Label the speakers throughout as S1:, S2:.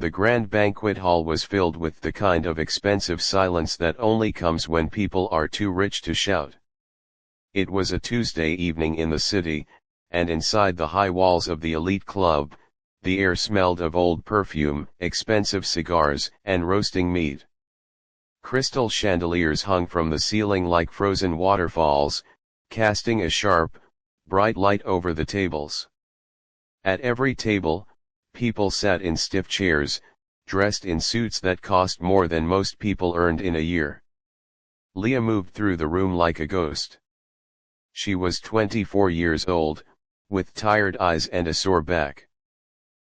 S1: The grand banquet hall was filled with the kind of expensive silence that only comes when people are too rich to shout. It was a Tuesday evening in the city, and inside the high walls of the elite club, the air smelled of old perfume, expensive cigars, and roasting meat. Crystal chandeliers hung from the ceiling like frozen waterfalls, casting a sharp, bright light over the tables. At every table, people sat in stiff chairs, dressed in suits that cost more than most people earned in a year. Leah moved through the room like a ghost. She was 24 years old, with tired eyes and a sore back.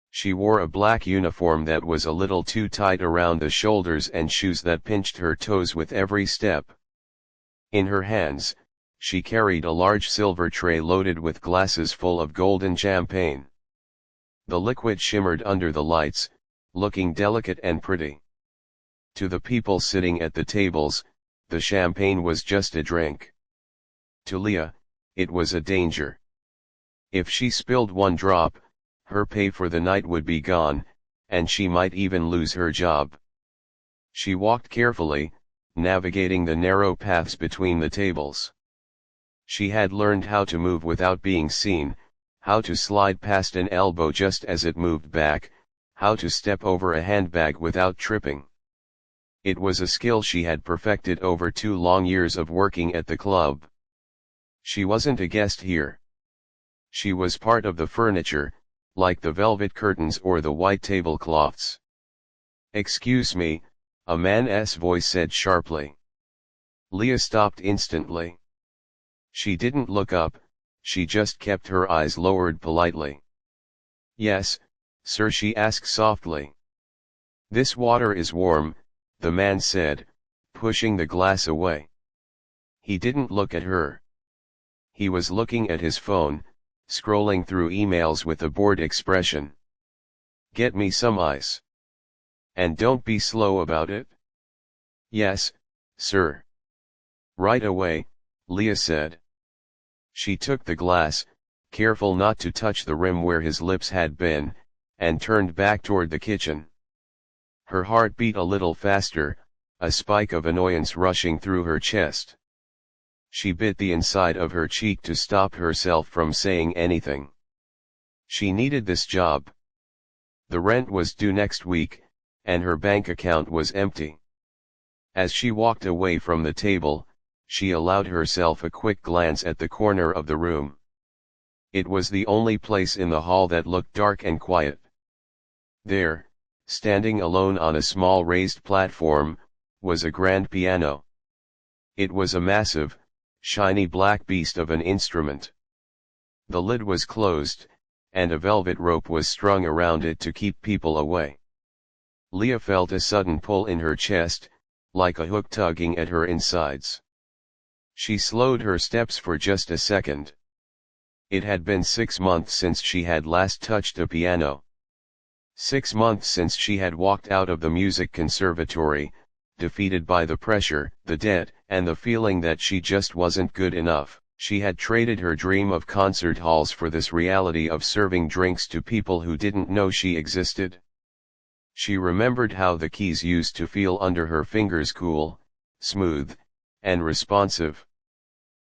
S1: She wore a black uniform that was a little too tight around the shoulders and shoes that pinched her toes with every step. In her hands, she carried a large silver tray loaded with glasses full of golden champagne. The liquid shimmered under the lights, looking delicate and pretty. To the people sitting at the tables, the champagne was just a drink. To Leah, it was a danger. If she spilled one drop, her pay for the night would be gone, and she might even lose her job. She walked carefully, navigating the narrow paths between the tables. She had learned how to move without being seen, how to slide past an elbow just as it moved back, how to step over a handbag without tripping. It was a skill she had perfected over 2 long years of working at the club. She wasn't a guest here. She was part of the furniture, like the velvet curtains or the white tablecloths. "Excuse me," a man's voice said sharply. Leah stopped instantly. She didn't look up, she just kept her eyes lowered politely. "Yes, sir," she asked softly. "This water is warm," the man said, pushing the glass away. He didn't look at her. He was looking at his phone, scrolling through emails with a bored expression. "Get me some ice. And don't be slow about it." "Yes, sir." "Right away," Leah said. She took the glass, careful not to touch the rim where his lips had been, and turned back toward the kitchen. Her heart beat a little faster, a spike of annoyance rushing through her chest. She bit the inside of her cheek to stop herself from saying anything. She needed this job. The rent was due next week, and her bank account was empty. As she walked away from the table, she allowed herself a quick glance at the corner of the room. It was the only place in the hall that looked dark and quiet. There, standing alone on a small raised platform, was a grand piano. It was a massive, shiny black beast of an instrument. The lid was closed, and a velvet rope was strung around it to keep people away. Leah felt a sudden pull in her chest, like a hook tugging at her insides. She slowed her steps for just a second. It had been 6 months since she had last touched a piano. 6 months since she had walked out of the music conservatory, defeated by the pressure, the debt, and the feeling that she just wasn't good enough. She had traded her dream of concert halls for this reality of serving drinks to people who didn't know she existed. She remembered how the keys used to feel under her fingers, cool, smooth, and responsive.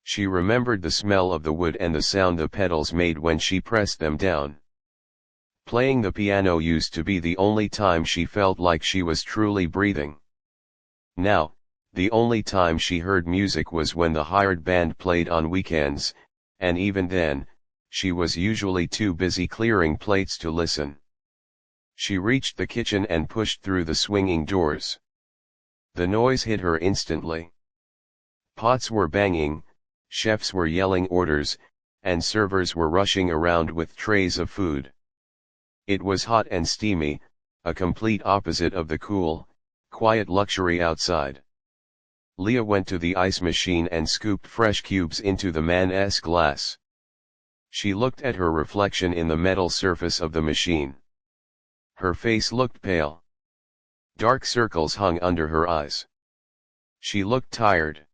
S1: She remembered the smell of the wood and the sound the pedals made when she pressed them down. Playing the piano used to be the only time she felt like she was truly breathing. Now, the only time she heard music was when the hired band played on weekends, and even then, she was usually too busy clearing plates to listen. She reached the kitchen and pushed through the swinging doors. The noise hit her instantly. Pots were banging, chefs were yelling orders, and servers were rushing around with trays of food. It was hot and steamy, a complete opposite of the cool, quiet luxury outside. Leah went to the ice machine and scooped fresh cubes into the man's glass. She looked at her reflection in the metal surface of the machine. Her face looked pale. Dark circles hung under her eyes. She looked tired.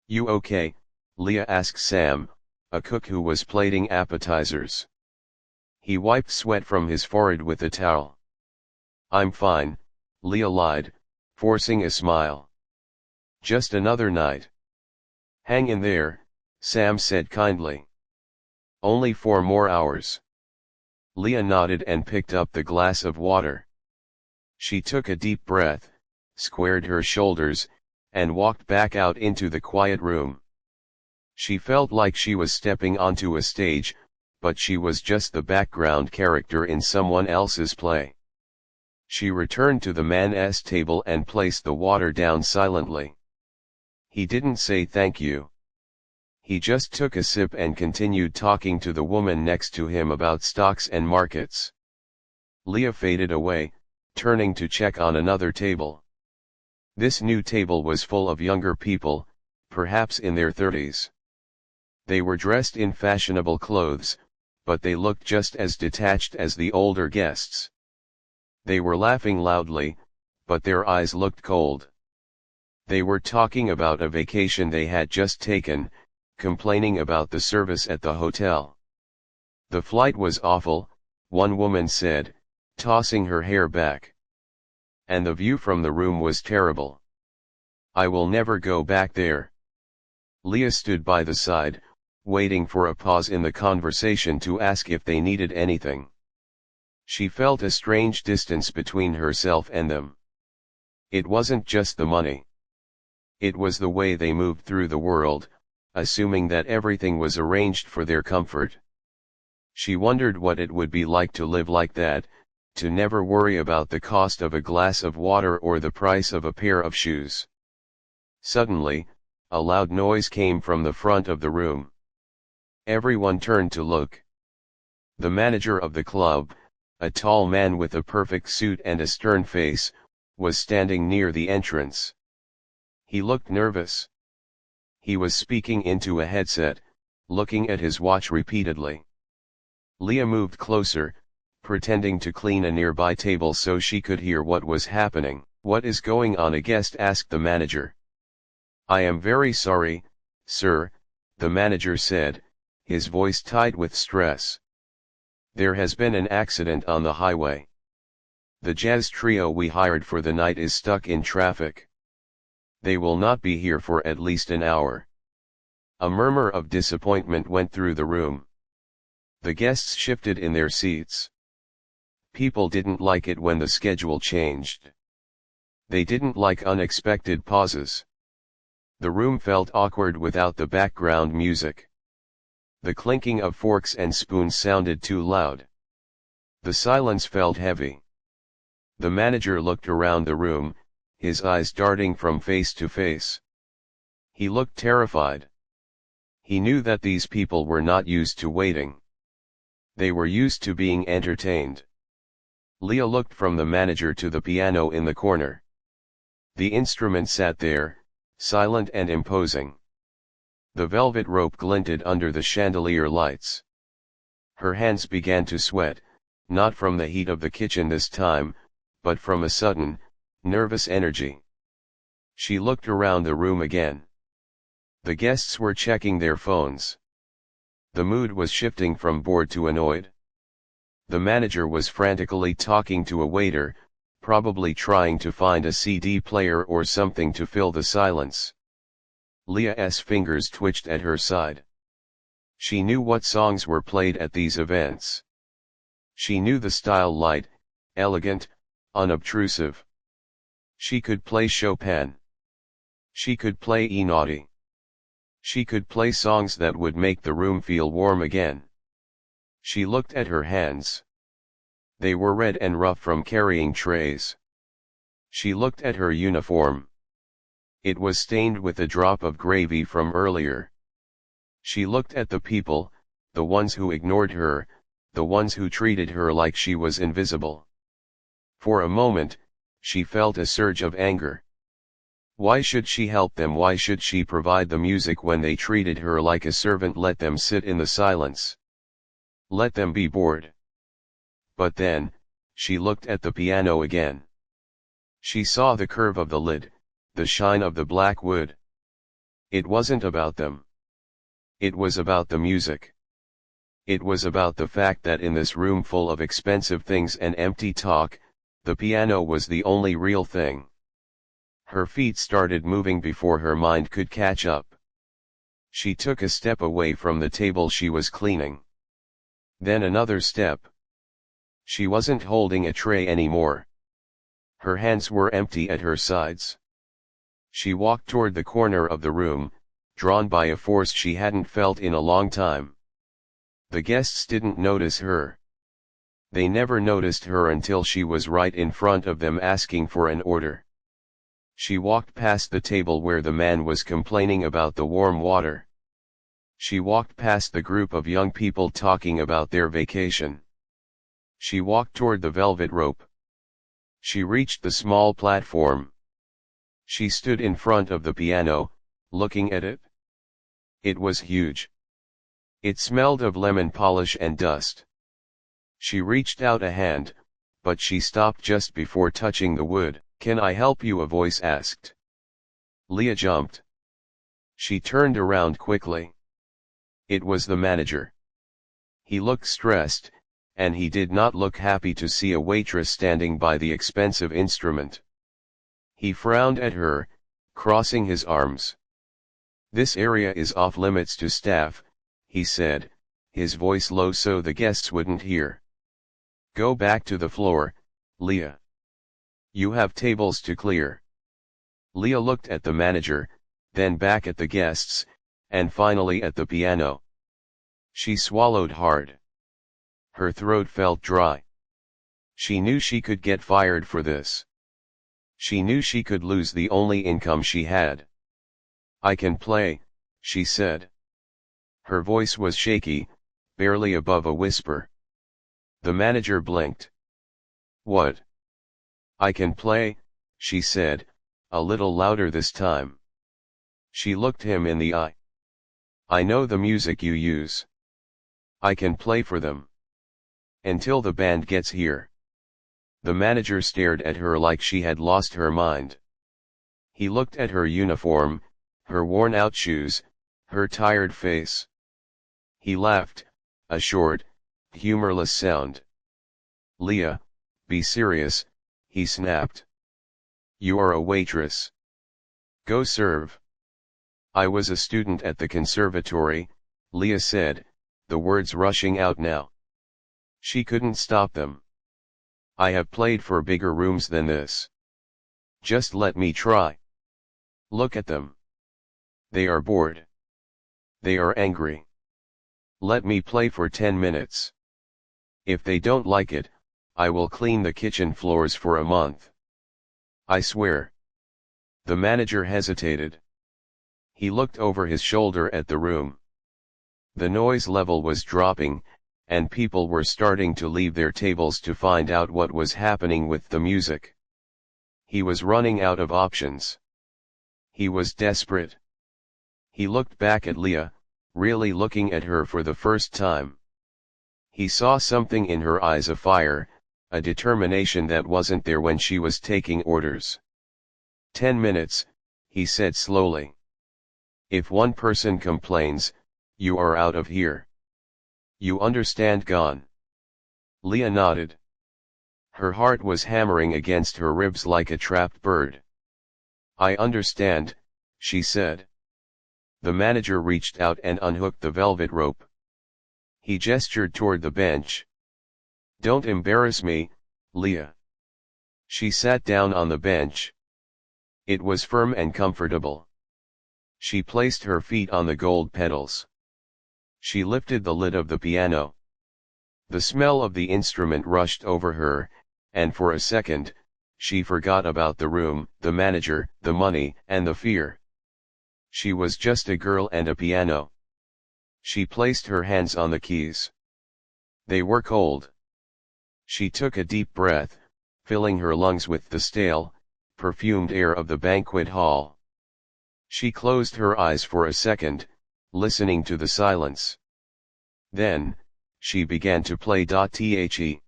S1: "You okay?" Leah asked Sam, a cook who was plating appetizers. He wiped sweat from his forehead with a towel. I'm fine, Leah lied, forcing a smile. Just another night. Hang in there, Sam said kindly. Only 4 more hours. Leah nodded and picked up the glass of water. She took a deep breath, squared her shoulders, and walked back out into the quiet room. She felt like she was stepping onto a stage, but she was just the background character in someone else's play. She returned to the man's table and placed the water down silently. He didn't say thank you. He just took a sip and continued talking to the woman next to him about stocks and markets. Leah faded away, turning to check on another table. This new table was full of younger people, perhaps in their 30s. They were dressed in fashionable clothes, but they looked just as detached as the older guests. They were laughing loudly, but their eyes looked cold. They were talking about a vacation they had just taken, complaining about the service at the hotel. The flight was awful, one woman said, tossing her hair back. And the view from the room was terrible. I will never go back there. Leah stood by the side, waiting for a pause in the conversation to ask if they needed anything. She felt a strange distance between herself and them. It wasn't just the money. It was the way they moved through the world, assuming that everything was arranged for their comfort. She wondered what it would be like to live like that, to never worry about the cost of a glass of water or the price of a pair of shoes. Suddenly, a loud noise came from the front of the room. Everyone turned to look. The manager of the club, a tall man with a perfect suit and a stern face, was standing near the entrance. He looked nervous. He was speaking into a headset, looking at his watch repeatedly. Leah moved closer, pretending to clean a nearby table so she could hear what was happening. What is going on? A guest asked the manager. I am very sorry, sir, the manager said, his voice tight with stress. There has been an accident on the highway. The jazz trio we hired for the night is stuck in traffic. They will not be here for at least an hour. A murmur of disappointment went through the room. The guests shifted in their seats. People didn't like it when the schedule changed. They didn't like unexpected pauses. The room felt awkward without the background music. The clinking of forks and spoons sounded too loud. The silence felt heavy. The manager looked around the room, his eyes darting from face to face. He looked terrified. He knew that these people were not used to waiting. They were used to being entertained. Leah looked from the manager to the piano in the corner. The instrument sat there, silent and imposing. The velvet rope glinted under the chandelier lights. Her hands began to sweat, not from the heat of the kitchen this time, but from a sudden, nervous energy. She looked around the room again. The guests were checking their phones. The mood was shifting from bored to annoyed. The manager was frantically talking to a waiter, probably trying to find a CD player or something to fill the silence. Leah's fingers twitched at her side. She knew what songs were played at these events. She knew the style: light, elegant, unobtrusive. She could play Chopin. She could play Einaudi. She could play songs that would make the room feel warm again. She looked at her hands. They were red and rough from carrying trays. She looked at her uniform. It was stained with a drop of gravy from earlier. She looked at the people, the ones who ignored her, the ones who treated her like she was invisible. For a moment, she felt a surge of anger. Why should she help them? Why should she provide the music when they treated her like a servant? Let them sit in the silence. Let them be bored. But then, she looked at the piano again. She saw the curve of the lid, the shine of the black wood. It wasn't about them. It was about the music. It was about the fact that in this room full of expensive things and empty talk, The piano was the only real thing. Her feet started moving before her mind could catch up. She took a step away from the table she was cleaning. Then another step. She wasn't holding a tray anymore. Her hands were empty at her sides. She walked toward the corner of the room, drawn by a force she hadn't felt in a long time. The guests didn't notice her. They never noticed her until she was right in front of them asking for an order. She walked past the table where the man was complaining about the warm water. She walked past the group of young people talking about their vacation. She walked toward the velvet rope. She reached the small platform. She stood in front of the piano, looking at it. It was huge. It smelled of lemon polish and dust. She reached out a hand, but she stopped just before touching the wood. "Can I help you?" a voice asked. Leah jumped. She turned around quickly. It was the manager. He looked stressed, and he did not look happy to see a waitress standing by the expensive instrument. He frowned at her, crossing his arms. "This area is off limits to staff," he said, his voice low so the guests wouldn't hear. "Go back to the floor, Leah. You have tables to clear." Leah looked at the manager, then back at the guests, and finally at the piano. She swallowed hard. Her throat felt dry. She knew she could get fired for this. She knew she could lose the only income she had. "I can play," she said. Her voice was shaky, barely above a whisper. The manager blinked. "What?" "I can play," she said, a little louder this time. She looked him in the eye. "I know the music you use. I can play for them. Until the band gets here." The manager stared at her like she had lost her mind. He looked at her uniform, her worn-out shoes, her tired face. He laughed, a short, humorless sound. "Leah, be serious," he snapped. "You are a waitress. Go serve." "I was a student at the conservatory," Leah said, the words rushing out now. She couldn't stop them. "I have played for bigger rooms than this. Just let me try. Look at them. They are bored. They are angry. Let me play for 10 minutes. If they don't like it, I will clean the kitchen floors for a month. I swear." The manager hesitated. He looked over his shoulder at the room. The noise level was dropping, and people were starting to leave their tables to find out what was happening with the music. He was running out of options. He was desperate. He looked back at Leah, really looking at her for the first time. He saw something in her eyes, a fire, a determination that wasn't there when she was taking orders. 10 minutes, he said slowly. If one person complains, you are out of here. You understand? Gone. Leah nodded. Her heart was hammering against her ribs like a trapped bird. I understand, she said. The manager reached out and unhooked the velvet rope. He gestured toward the bench. Don't embarrass me, Leah. She sat down on the bench. It was firm and comfortable. She placed her feet on the gold pedals. She lifted the lid of the piano. The smell of the instrument rushed over her, and for a second, she forgot about the room, the manager, the money, and the fear. She was just a girl and a piano. She placed her hands on the keys. They were cold. She took a deep breath, filling her lungs with the stale, perfumed air of the banquet hall. She closed her eyes for a second, listening to the silence. Then, she began to play The.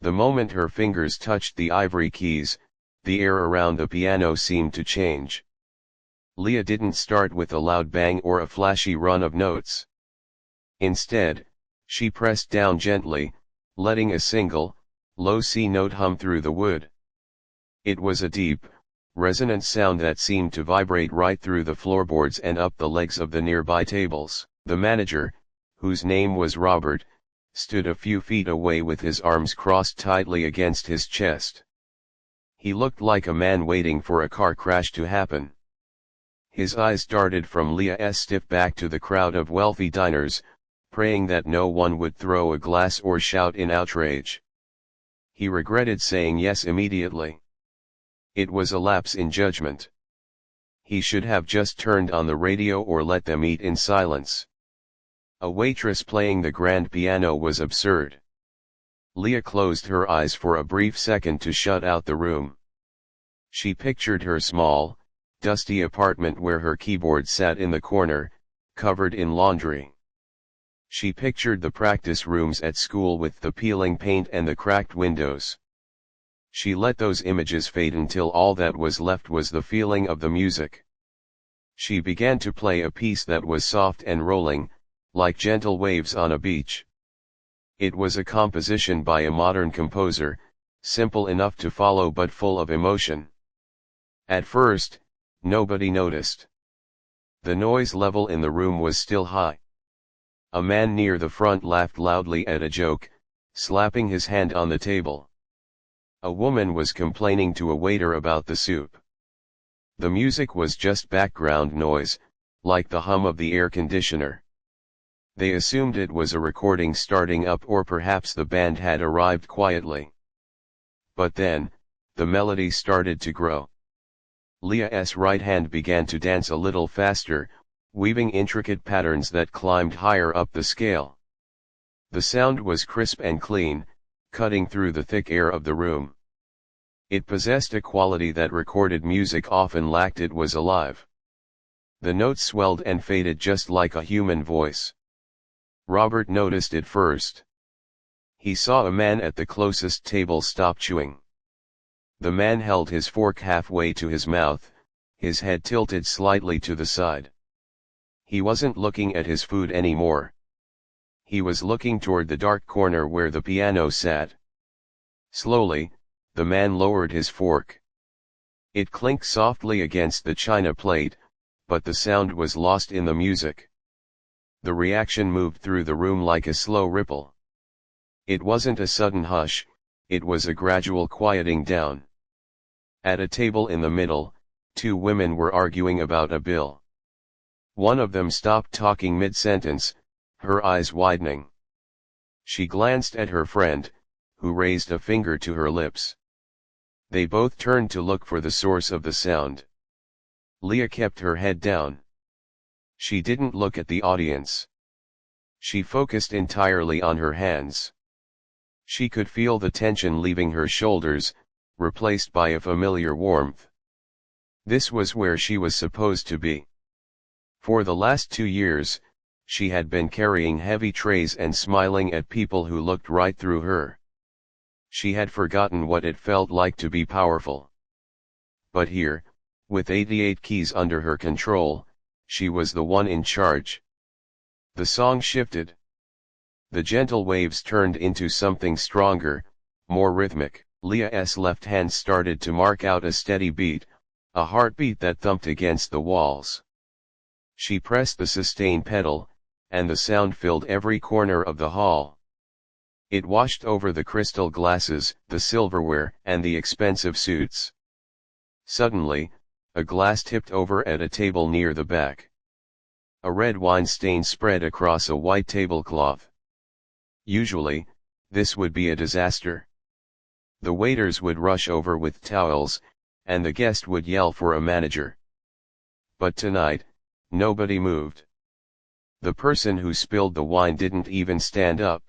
S1: The moment her fingers touched the ivory keys, the air around the piano seemed to change. Leah didn't start with a loud bang or a flashy run of notes. Instead, she pressed down gently, letting a single, low C note hum through the wood. It was a deep, resonant sound that seemed to vibrate right through the floorboards and up the legs of the nearby tables. The manager, whose name was Robert, stood a few feet away with his arms crossed tightly against his chest. He looked like a man waiting for a car crash to happen. His eyes darted from Leah's stiff back to the crowd of wealthy diners, praying that no one would throw a glass or shout in outrage. He regretted saying yes immediately. It was a lapse in judgment. He should have just turned on the radio or let them eat in silence. A waitress playing the grand piano was absurd. Leah closed her eyes for a brief second to shut out the room. She pictured her small, dusty apartment where her keyboard sat in the corner, covered in laundry. She pictured the practice rooms at school with the peeling paint and the cracked windows. She let those images fade until all that was left was the feeling of the music. She began to play a piece that was soft and rolling, like gentle waves on a beach. It was a composition by a modern composer, simple enough to follow but full of emotion. At first, nobody noticed. The noise level in the room was still high. A man near the front laughed loudly at a joke, slapping his hand on the table. A woman was complaining to a waiter about the soup. The music was just background noise, like the hum of the air conditioner. They assumed it was a recording starting up or perhaps the band had arrived quietly. But then, the melody started to grow. Leah's right hand began to dance a little faster, weaving intricate patterns that climbed higher up the scale. The sound was crisp and clean, cutting through the thick air of the room. It possessed a quality that recorded music often lacked. It was alive. The notes swelled and faded just like a human voice. Robert noticed it first. He saw a man at the closest table stop chewing. The man held his fork halfway to his mouth, his head tilted slightly to the side. He wasn't looking at his food anymore. He was looking toward the dark corner where the piano sat. Slowly, the man lowered his fork. It clinked softly against the china plate, but the sound was lost in the music. The reaction moved through the room like a slow ripple. It wasn't a sudden hush, it was a gradual quieting down. At a table in the middle, two women were arguing about a bill. One of them stopped talking mid-sentence, her eyes widening. She glanced at her friend, who raised a finger to her lips. They both turned to look for the source of the sound. Leah kept her head down. She didn't look at the audience. She focused entirely on her hands. She could feel the tension leaving her shoulders, replaced by a familiar warmth. This was where she was supposed to be. For the last 2 years, she had been carrying heavy trays and smiling at people who looked right through her. She had forgotten what it felt like to be powerful. But here, with 88 keys under her control, she was the one in charge. The song shifted. The gentle waves turned into something stronger, more rhythmic. Leah's left hand started to mark out a steady beat, a heartbeat that thumped against the walls. She pressed the sustain pedal, and the sound filled every corner of the hall. It washed over the crystal glasses, the silverware, and the expensive suits. Suddenly, a glass tipped over at a table near the back. A red wine stain spread across a white tablecloth. Usually, this would be a disaster. The waiters would rush over with towels, and the guest would yell for a manager. But tonight, nobody moved. The person who spilled the wine didn't even stand up.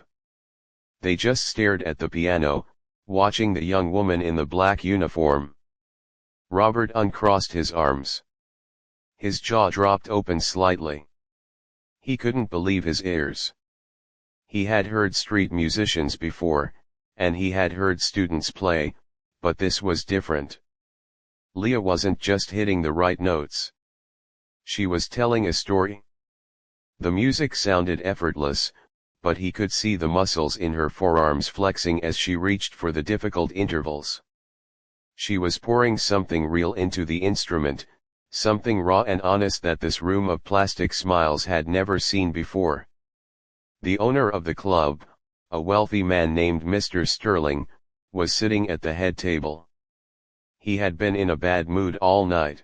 S1: They just stared at the piano, watching the young woman in the black uniform. Robert uncrossed his arms. His jaw dropped open slightly. He couldn't believe his ears. He had heard street musicians before, and he had heard students play, but this was different. Leah wasn't just hitting the right notes. She was telling a story. The music sounded effortless, but he could see the muscles in her forearms flexing as she reached for the difficult intervals. She was pouring something real into the instrument, something raw and honest that this room of plastic smiles had never seen before. The owner of the club, a wealthy man named Mr. Sterling, was sitting at the head table. He had been in a bad mood all night.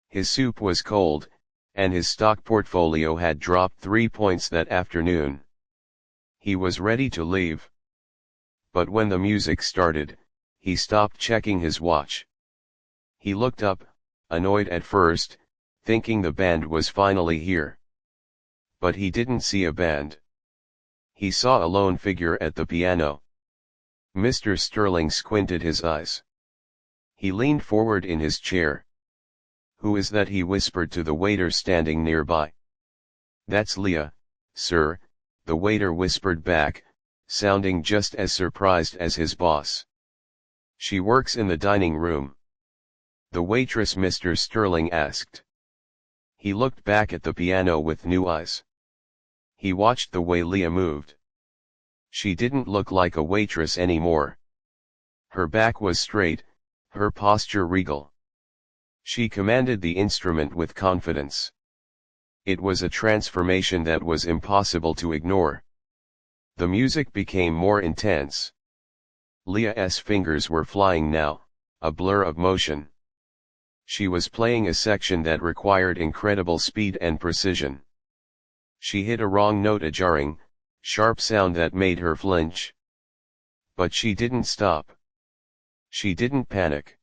S1: His soup was cold, and his stock portfolio had dropped 3 points that afternoon. He was ready to leave. But when the music started, he stopped checking his watch. He looked up, annoyed at first, thinking the band was finally here. But he didn't see a band. He saw a lone figure at the piano. Mr. Sterling squinted his eyes. He leaned forward in his chair. "Who is that?" he whispered to the waiter standing nearby. "That's Leah, sir," the waiter whispered back, sounding just as surprised as his boss. "She works in the dining room." "The waitress?" Mr. Sterling asked. He looked back at the piano with new eyes. He watched the way Leah moved. She didn't look like a waitress anymore. Her back was straight, her posture regal. She commanded the instrument with confidence. It was a transformation that was impossible to ignore. The music became more intense. Leah's fingers were flying now, a blur of motion. She was playing a section that required incredible speed and precision. She hit a wrong note, a jarring, sharp sound that made her flinch. But she didn't stop. She didn't panic.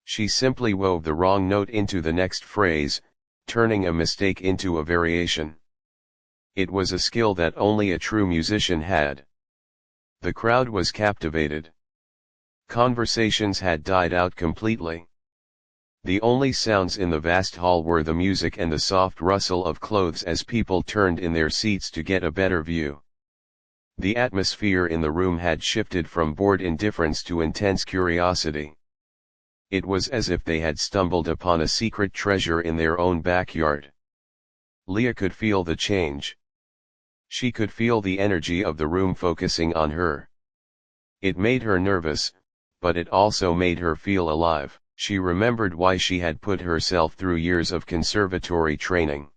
S1: She simply wove the wrong note into the next phrase, turning a mistake into a variation. It was a skill that only a true musician had. The crowd was captivated. Conversations had died out completely. The only sounds in the vast hall were the music and the soft rustle of clothes as people turned in their seats to get a better view. The atmosphere in the room had shifted from bored indifference to intense curiosity. It was as if they had stumbled upon a secret treasure in their own backyard. Leah could feel the change. She could feel the energy of the room focusing on her. It made her nervous, but it also made her feel alive. She remembered why she had put herself through years of conservatory training.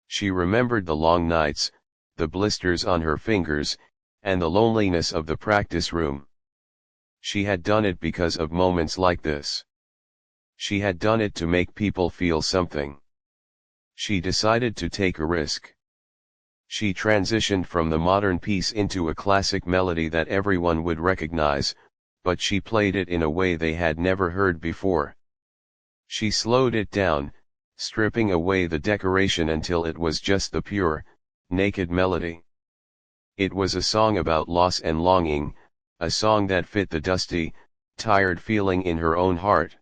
S1: She remembered the long nights, the blisters on her fingers, and the loneliness of the practice room. She had done it because of moments like this. She had done it to make people feel something. She decided to take a risk. She transitioned from the modern piece into a classic melody that everyone would recognize, but she played it in a way they had never heard before. She slowed it down, stripping away the decoration until it was just the pure, naked melody. It was a song about loss and longing, a song that fit the dusty, tired feeling in her own heart.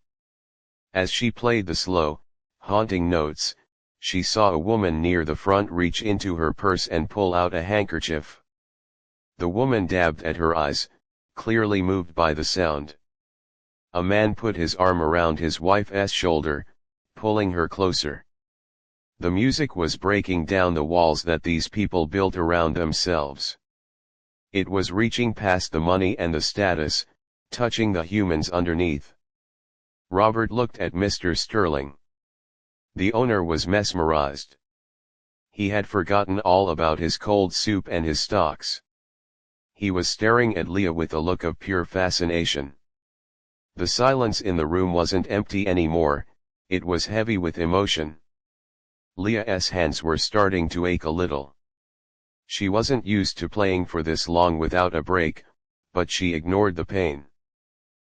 S1: As she played the slow, haunting notes, she saw a woman near the front reach into her purse and pull out a handkerchief. The woman dabbed at her eyes, clearly moved by the sound. A man put his arm around his wife's shoulder, pulling her closer. The music was breaking down the walls that these people built around themselves. It was reaching past the money and the status, touching the humans underneath. Robert looked at Mr. Sterling. The owner was mesmerized. He had forgotten all about his cold soup and his stocks. He was staring at Leah with a look of pure fascination. The silence in the room wasn't empty anymore, it was heavy with emotion. Leah's hands were starting to ache a little. She wasn't used to playing for this long without a break, but she ignored the pain.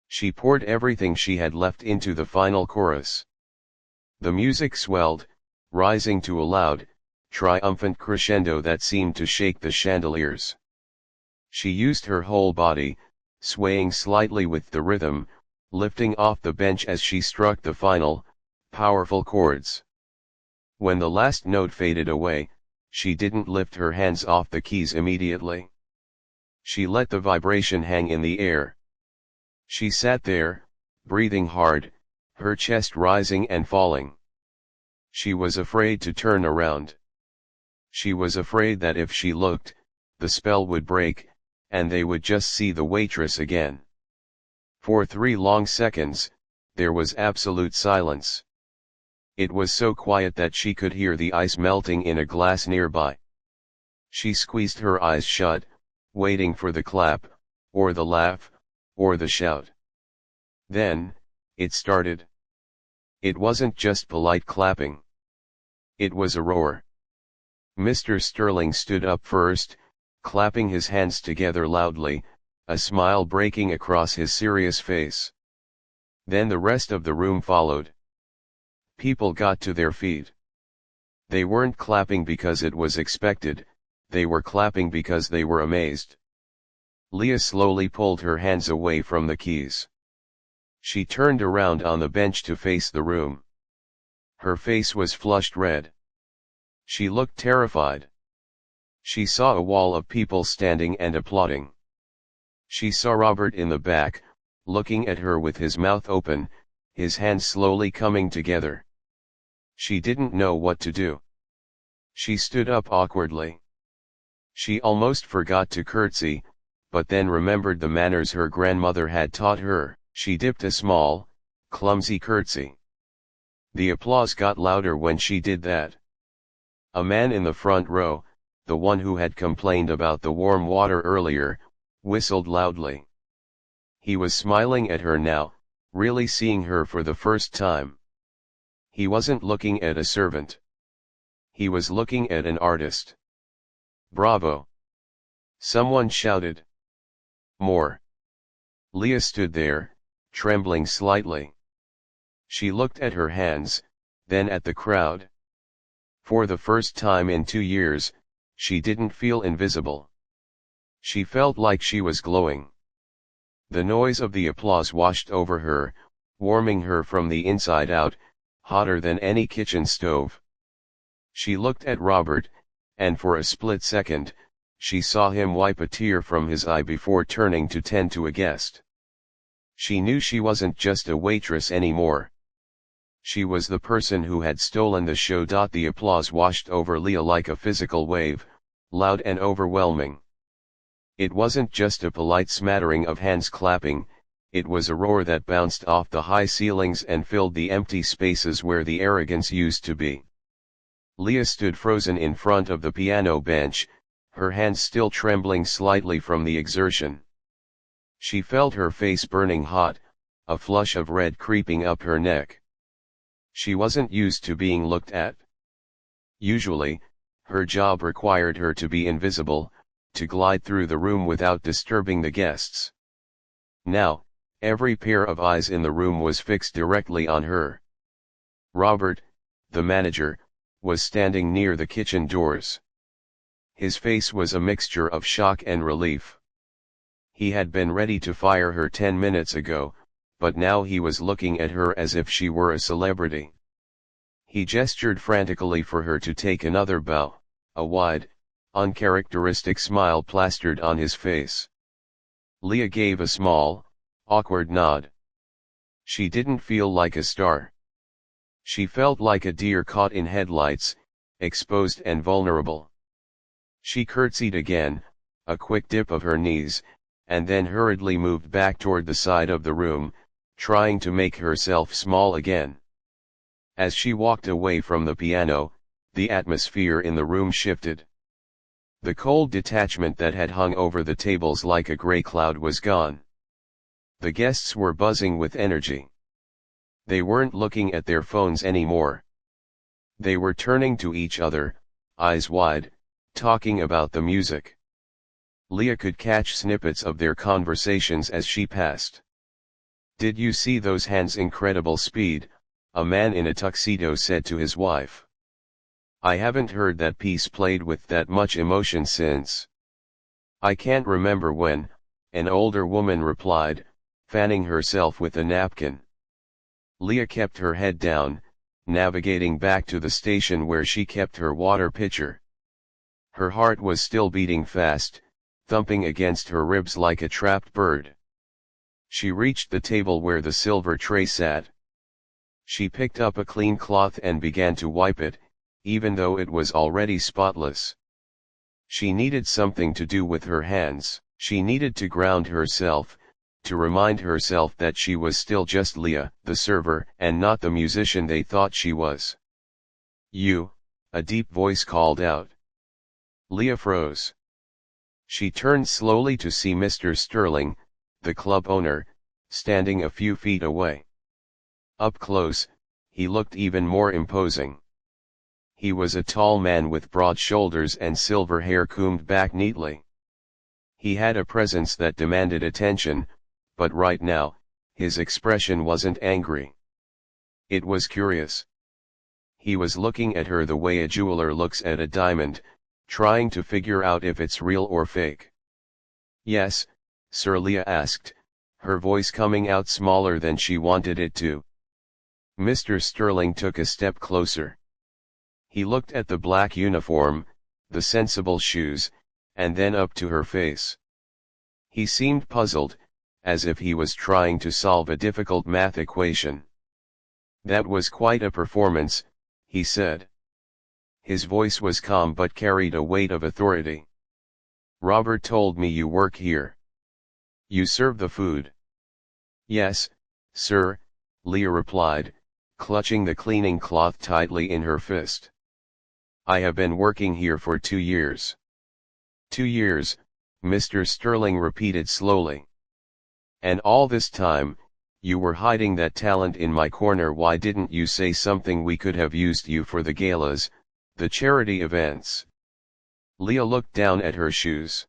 S1: She poured everything she had left into the final chorus. The music swelled, rising to a loud, triumphant crescendo that seemed to shake the chandeliers. She used her whole body, swaying slightly with the rhythm, lifting off the bench as she struck the final, powerful chords. When the last note faded away, she didn't lift her hands off the keys immediately. She let the vibration hang in the air. She sat there, breathing hard, her chest rising and falling. She was afraid to turn around. She was afraid that if she looked, the spell would break, and they would just see the waitress again. For 3 long seconds, there was absolute silence. It was so quiet that she could hear the ice melting in a glass nearby. She squeezed her eyes shut, waiting for the clap, or the laugh, or the shout. Then, it started. It wasn't just polite clapping. It was a roar. Mr. Sterling stood up first, clapping his hands together loudly, a smile breaking across his serious face. Then the rest of the room followed. People got to their feet. They weren't clapping because it was expected, they were clapping because they were amazed. Leah slowly pulled her hands away from the keys. She turned around on the bench to face the room. Her face was flushed red. She looked terrified. She saw a wall of people standing and applauding. She saw Robert in the back, looking at her with his mouth open, his hands slowly coming together. She didn't know what to do. She stood up awkwardly. She almost forgot to curtsy, but then remembered the manners her grandmother had taught her. She dipped a small, clumsy curtsy. The applause got louder when she did that. A man in the front row, the one who had complained about the warm water earlier, whistled loudly. He was smiling at her now, really seeing her for the first time. He wasn't looking at a servant. He was looking at an artist. Bravo! Someone shouted. More. Leah stood there, trembling slightly. She looked at her hands, then at the crowd. For the first time in 2 years, she didn't feel invisible. She felt like she was glowing. The noise of the applause washed over her, warming her from the inside out, hotter than any kitchen stove. She looked at Robert, and for a split second, she saw him wipe a tear from his eye before turning to tend to a guest. She knew she wasn't just a waitress anymore. She was the person who had stolen the show. The applause washed over Leah like a physical wave, loud and overwhelming. It wasn't just a polite smattering of hands clapping, it was a roar that bounced off the high ceilings and filled the empty spaces where the arrogance used to be. Leah stood frozen in front of the piano bench, her hands still trembling slightly from the exertion. She felt her face burning hot, a flush of red creeping up her neck. She wasn't used to being looked at. Usually, her job required her to be invisible, to glide through the room without disturbing the guests. Now, every pair of eyes in the room was fixed directly on her. Robert, the manager, was standing near the kitchen doors. His face was a mixture of shock and relief. He had been ready to fire her 10 minutes ago, but now he was looking at her as if she were a celebrity. He gestured frantically for her to take another bow, a wide, uncharacteristic smile plastered on his face. Leah gave a small, awkward nod. She didn't feel like a star. She felt like a deer caught in headlights, exposed and vulnerable. She curtsied again, a quick dip of her knees, and then hurriedly moved back toward the side of the room, trying to make herself small again. As she walked away from the piano, the atmosphere in the room shifted. The cold detachment that had hung over the tables like a gray cloud was gone. The guests were buzzing with energy. They weren't looking at their phones anymore. They were turning to each other, eyes wide, talking about the music. Leah could catch snippets of their conversations as she passed. "Did you see those hands? Incredible speed," a man in a tuxedo said to his wife. "I haven't heard that piece played with that much emotion since. I can't remember when," an older woman replied, fanning herself with a napkin. Leah kept her head down, navigating back to the station where she kept her water pitcher. Her heart was still beating fast, thumping against her ribs like a trapped bird. She reached the table where the silver tray sat. She picked up a clean cloth and began to wipe it, even though it was already spotless. She needed something to do with her hands. She needed to ground herself, to remind herself that she was still just Leah, the server, and not the musician they thought she was. "You," a deep voice called out. Leah froze. She turned slowly to see Mr. Sterling, the club owner, standing a few feet away. Up close, he looked even more imposing. He was a tall man with broad shoulders and silver hair combed back neatly. He had a presence that demanded attention, but right now, his expression wasn't angry. It was curious. He was looking at her the way a jeweler looks at a diamond, trying to figure out if it's real or fake. "Yes, Sir," Leah asked, her voice coming out smaller than she wanted it to. Mr. Sterling took a step closer. He looked at the black uniform, the sensible shoes, and then up to her face. He seemed puzzled, as if he was trying to solve a difficult math equation. "That was quite a performance," he said. His voice was calm but carried a weight of authority. "Robert told me you work here. You serve the food." "Yes, sir," Leah replied, clutching the cleaning cloth tightly in her fist. "I have been working here for 2 years. 2 years, Mr. Sterling repeated slowly. "And all this time, you were hiding that talent in my corner. Why didn't you say something? We could have used you for the galas, the charity events." Leah looked down at her shoes.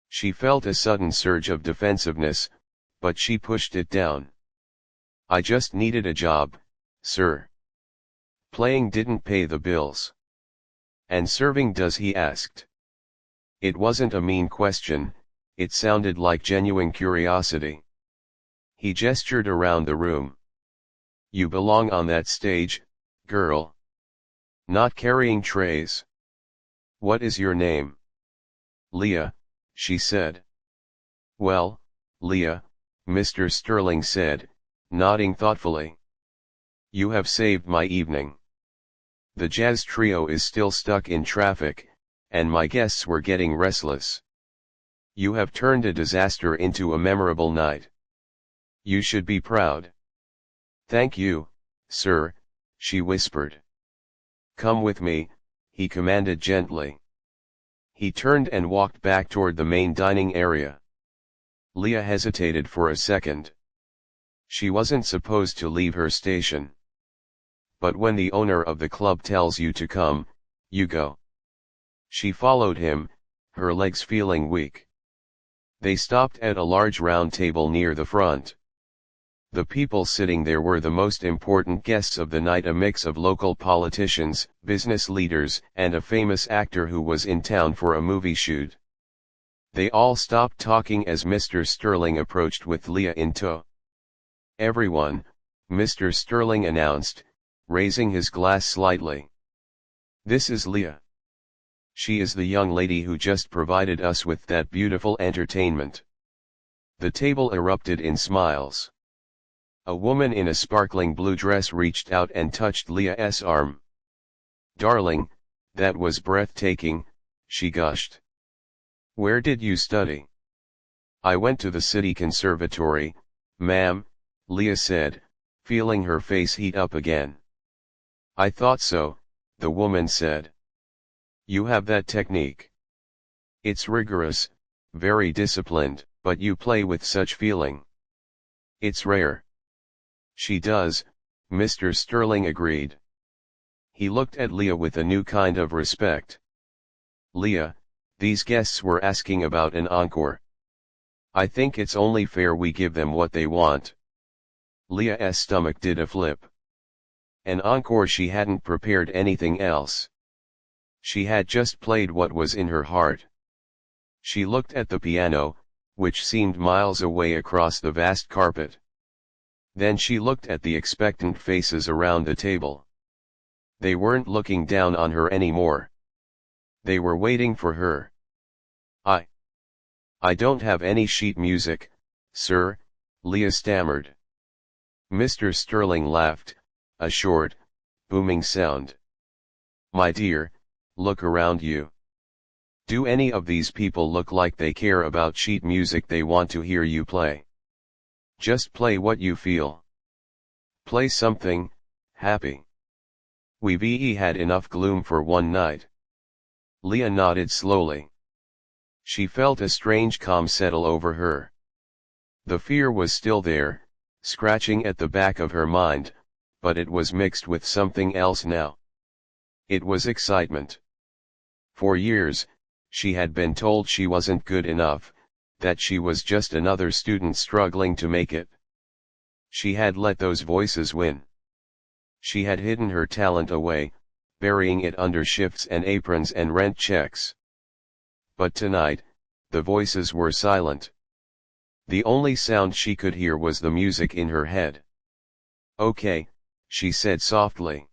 S1: She felt a sudden surge of defensiveness, but she pushed it down. "I just needed a job, sir. Playing didn't pay the bills." "And serving does?" he asked. It wasn't a mean question, it sounded like genuine curiosity. He gestured around the room. "You belong on that stage, girl. Not carrying trays. What is your name?" "Leah," she said. "Well, Leah," Mr. Sterling said, nodding thoughtfully. "You have saved my evening. The jazz trio is still stuck in traffic, and my guests were getting restless. You have turned a disaster into a memorable night. You should be proud." "Thank you, sir," she whispered. "Come with me," he commanded gently. He turned and walked back toward the main dining area. Leah hesitated for a second. She wasn't supposed to leave her station. But when the owner of the club tells you to come, you go. She followed him, her legs feeling weak. They stopped at a large round table near the front. The people sitting there were the most important guests of the night, a mix of local politicians, business leaders, and a famous actor who was in town for a movie shoot. They all stopped talking as Mr. Sterling approached with Leah in tow. "Everyone," Mr. Sterling announced, raising his glass slightly. "This is Leah. She is the young lady who just provided us with that beautiful entertainment." The table erupted in smiles. A woman in a sparkling blue dress reached out and touched Leah's arm. "Darling, that was breathtaking," she gushed. "Where did you study?" "I went to the City Conservatory, ma'am," Leah said, feeling her face heat up again. "I thought so," the woman said. "You have that technique. It's rigorous, very disciplined, but you play with such feeling. It's rare." "She does," Mr. Sterling agreed. He looked at Leah with a new kind of respect. "Leah, these guests were asking about an encore. I think it's only fair we give them what they want." Leah's stomach did a flip. An encore? She hadn't prepared anything else. She had just played what was in her heart. She looked at the piano, which seemed miles away across the vast carpet. Then she looked at the expectant faces around the table. They weren't looking down on her anymore. They were waiting for her. I don't have any sheet music, sir," Leah stammered. Mr. Sterling laughed, a short, booming sound. My dear, look around you. Do any of these people look like they care about sheet music they want to hear you play? Just play what you feel. Play something happy. We've had enough gloom for one night. Leah nodded slowly. She felt a strange calm settle over her. The fear was still there, scratching at the back of her mind, but it was mixed with something else now. It was excitement. For years, she had been told she wasn't good enough, that she was just another student struggling to make it. She had let those voices win. She had hidden her talent away, burying it under shifts and aprons and rent checks. But tonight, the voices were silent. The only sound she could hear was the music in her head. "Okay," she said softly.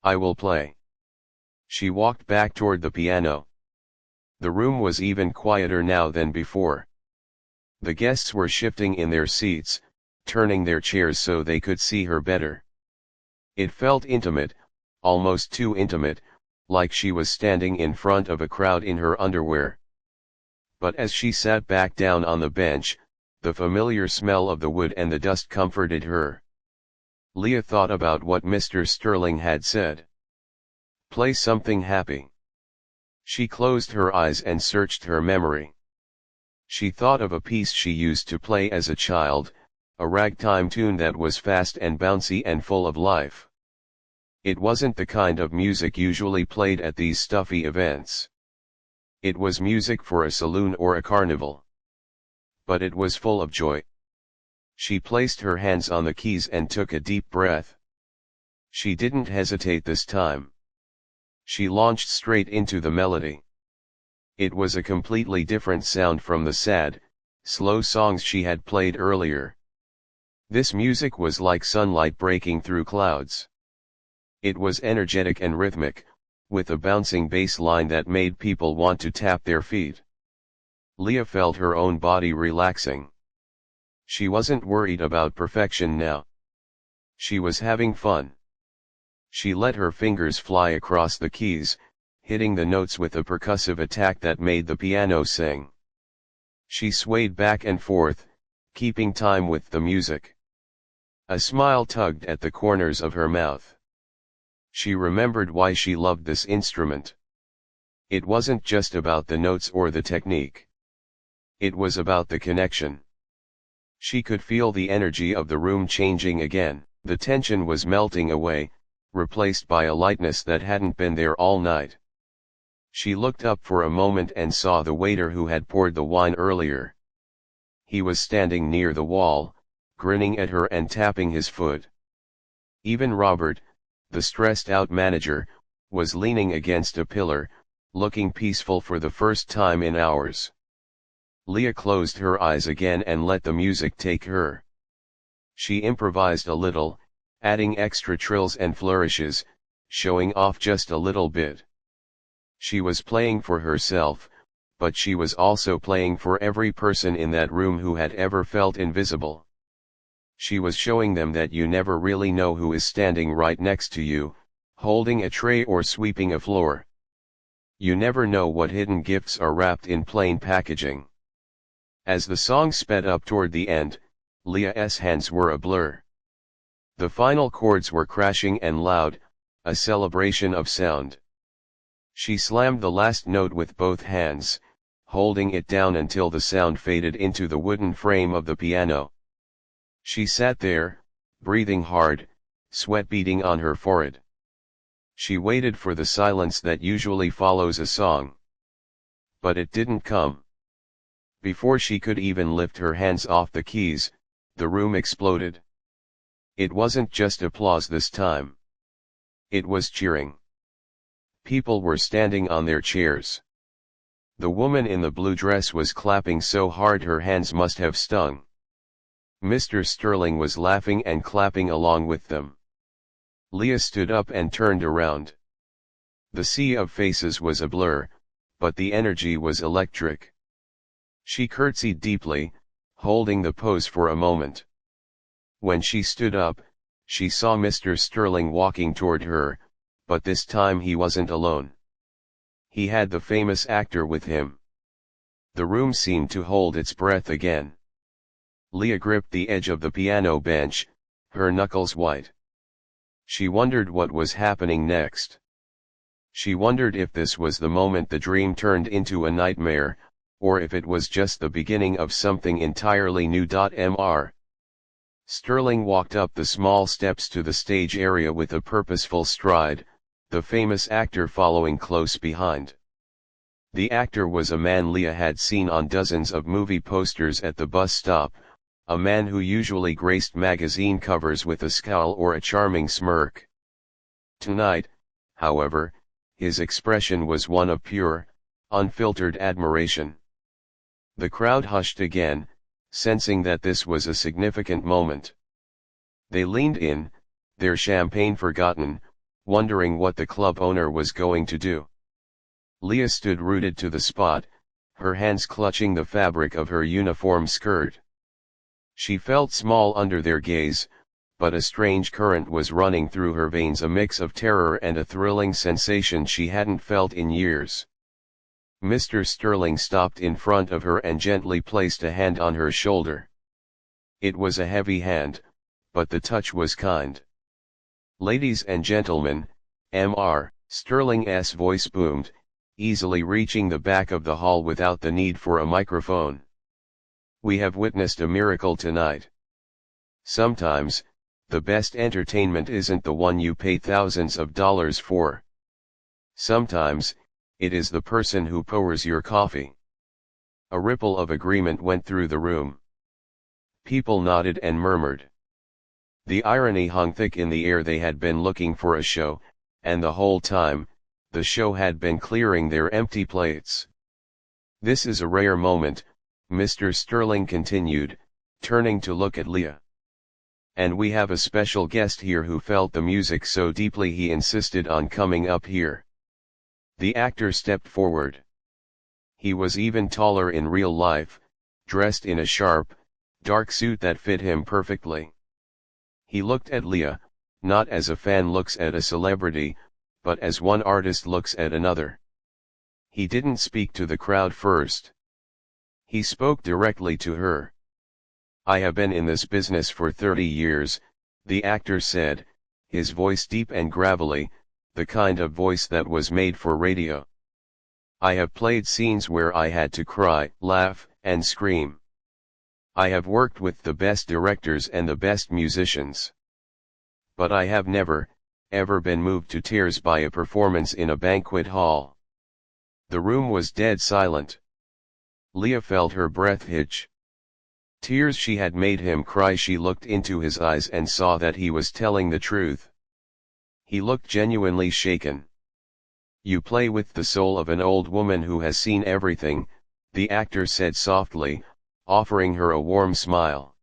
S1: "I will play." She walked back toward the piano. The room was even quieter now than before. The guests were shifting in their seats, turning their chairs so they could see her better. It felt intimate, almost too intimate, like she was standing in front of a crowd in her underwear. But as she sat back down on the bench, the familiar smell of the wood and the dust comforted her. Leah thought about what Mr. Sterling had said. Play something happy. She closed her eyes and searched her memory. She thought of a piece she used to play as a child, a ragtime tune that was fast and bouncy and full of life. It wasn't the kind of music usually played at these stuffy events. It was music for a saloon or a carnival. But it was full of joy. She placed her hands on the keys and took a deep breath. She didn't hesitate this time. She launched straight into the melody. It was a completely different sound from the sad, slow songs she had played earlier. This music was like sunlight breaking through clouds. It was energetic and rhythmic, with a bouncing bass line that made people want to tap their feet. Leah felt her own body relaxing. She wasn't worried about perfection now. She was having fun. She let her fingers fly across the keys, hitting the notes with a percussive attack that made the piano sing. She swayed back and forth, keeping time with the music. A smile tugged at the corners of her mouth. She remembered why she loved this instrument. It wasn't just about the notes or the technique. It was about the connection. She could feel the energy of the room changing again. The tension was melting away, replaced by a lightness that hadn't been there all night. She looked up for a moment and saw the waiter who had poured the wine earlier. He was standing near the wall, grinning at her and tapping his foot. Even Robert, the stressed-out manager, was leaning against a pillar, looking peaceful for the first time in hours. Leah closed her eyes again and let the music take her. She improvised a little, adding extra trills and flourishes, showing off just a little bit. She was playing for herself, but she was also playing for every person in that room who had ever felt invisible. She was showing them that you never really know who is standing right next to you, holding a tray or sweeping a floor. You never know what hidden gifts are wrapped in plain packaging. As the song sped up toward the end, Leah's hands were a blur. The final chords were crashing and loud, a celebration of sound. She slammed the last note with both hands, holding it down until the sound faded into the wooden frame of the piano. She sat there, breathing hard, sweat beading on her forehead. She waited for the silence that usually follows a song. But it didn't come. Before she could even lift her hands off the keys, the room exploded. It wasn't just applause this time. It was cheering. People were standing on their chairs. The woman in the blue dress was clapping so hard her hands must have stung. Mr. Sterling was laughing and clapping along with them. Leah stood up and turned around. The sea of faces was a blur, but the energy was electric. She curtsied deeply, holding the pose for a moment. When she stood up, she saw Mr. Sterling walking toward her, but this time he wasn't alone. He had the famous actor with him. The room seemed to hold its breath again. Leah gripped the edge of the piano bench, her knuckles white. She wondered what was happening next. She wondered if this was the moment the dream turned into a nightmare, or if it was just the beginning of something entirely new. Mr. Sterling walked up the small steps to the stage area with a purposeful stride, the famous actor following close behind. The actor was a man Leah had seen on dozens of movie posters at the bus stop, a man who usually graced magazine covers with a scowl or a charming smirk. Tonight, however, his expression was one of pure, unfiltered admiration. The crowd hushed again, sensing that this was a significant moment. They leaned in, their champagne forgotten, wondering what the club owner was going to do. Leah stood rooted to the spot, her hands clutching the fabric of her uniform skirt. She felt small under their gaze, but a strange current was running through her veins, a mix of terror and a thrilling sensation she hadn't felt in years. Mr. Sterling stopped in front of her and gently placed a hand on her shoulder. It was a heavy hand, but the touch was kind. "Ladies and gentlemen," Mr. Sterling's voice boomed, easily reaching the back of the hall without the need for a microphone. "We have witnessed a miracle tonight. Sometimes, the best entertainment isn't the one you pay thousands of dollars for. Sometimes, it is the person who pours your coffee." A ripple of agreement went through the room. People nodded and murmured. The irony hung thick in the air. They had been looking for a show, and the whole time, the show had been clearing their empty plates. "This is a rare moment," Mr. Sterling continued, turning to look at Leah. "And we have a special guest here who felt the music so deeply he insisted on coming up here." The actor stepped forward. He was even taller in real life, dressed in a sharp, dark suit that fit him perfectly. He looked at Leah, not as a fan looks at a celebrity, but as one artist looks at another. He didn't speak to the crowd first. He spoke directly to her. "I have been in this business for 30 years, the actor said, his voice deep and gravelly, the kind of voice that was made for radio. "I have played scenes where I had to cry, laugh, and scream. I have worked with the best directors and the best musicians. But I have never, ever been moved to tears by a performance in a banquet hall." The room was dead silent. Leah felt her breath hitch. Tears she had made him cry. She looked into his eyes and saw that he was telling the truth. He looked genuinely shaken. "You play with the soul of an old woman who has seen everything," the actor said softly, offering her a warm smile.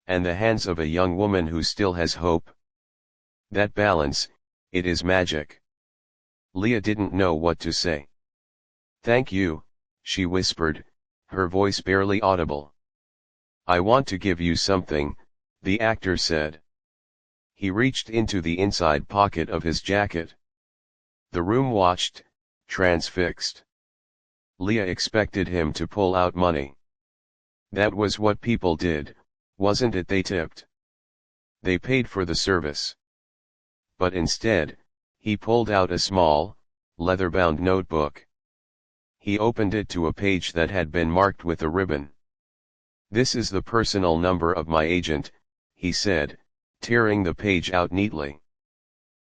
S1: "And the hands of a young woman who still has hope. That balance, it is magic." Leah didn't know what to say. "Thank you," she whispered, her voice barely audible. "I want to give you something," the actor said. He reached into the inside pocket of his jacket. The room watched, transfixed. Leah expected him to pull out money. That was what people did, wasn't it? They tipped. They paid for the service. But instead, he pulled out a small, leather-bound notebook. He opened it to a page that had been marked with a ribbon. "This is the personal number of my agent," he said, tearing the page out neatly.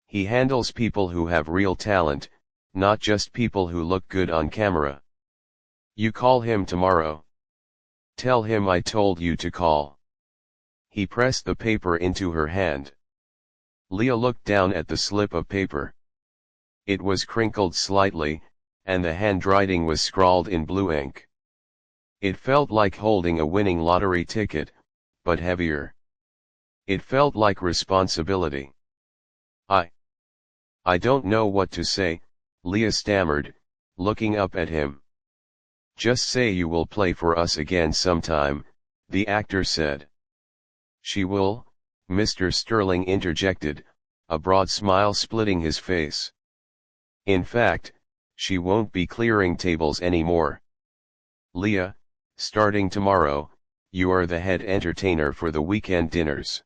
S1: "He handles people who have real talent, not just people who look good on camera. You call him tomorrow. Tell him I told you to call." He pressed the paper into her hand. Leah looked down at the slip of paper. It was crinkled slightly, and the handwriting was scrawled in blue ink. It felt like holding a winning lottery ticket, but heavier. It felt like responsibility. I don't know what to say," Leah stammered, looking up at him. "Just say you will play for us again sometime," the actor said. "She will," Mr. Sterling interjected, a broad smile splitting his face. In fact, she won't be clearing tables anymore. Leah, starting tomorrow, you are the head entertainer for the weekend dinners.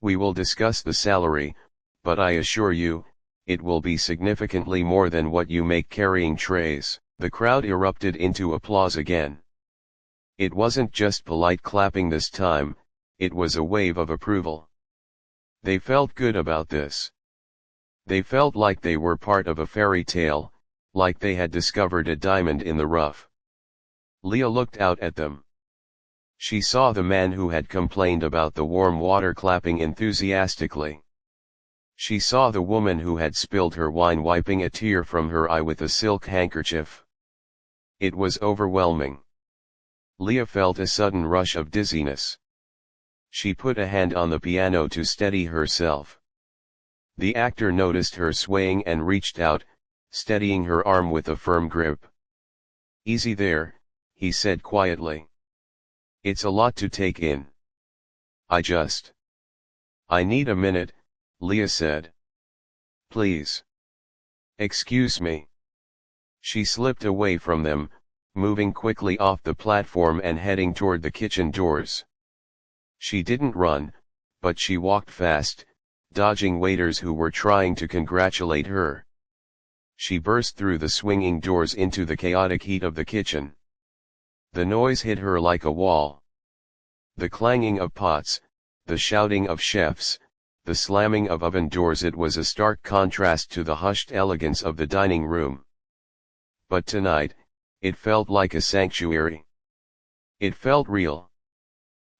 S1: We will discuss the salary, but I assure you, it will be significantly more than what you make carrying trays. The crowd erupted into applause again. It wasn't just polite clapping this time, it was a wave of approval. They felt good about this. They felt like they were part of a fairy tale, like they had discovered a diamond in the rough. Leah looked out at them. She saw the man who had complained about the warm water clapping enthusiastically. She saw the woman who had spilled her wine wiping a tear from her eye with a silk handkerchief. It was overwhelming. Leah felt a sudden rush of dizziness. She put a hand on the piano to steady herself. The actor noticed her swaying and reached out, steadying her arm with a firm grip. "Easy there," he said quietly. "It's a lot to take in." I need a minute," Leah said. "Please." "Excuse me." She slipped away from them, moving quickly off the platform and heading toward the kitchen doors. She didn't run, but she walked fast, dodging waiters who were trying to congratulate her. She burst through the swinging doors into the chaotic heat of the kitchen. The noise hit her like a wall. The clanging of pots, the shouting of chefs, the slamming of oven doors. It was a stark contrast to the hushed elegance of the dining room. But tonight, it felt like a sanctuary. It felt real.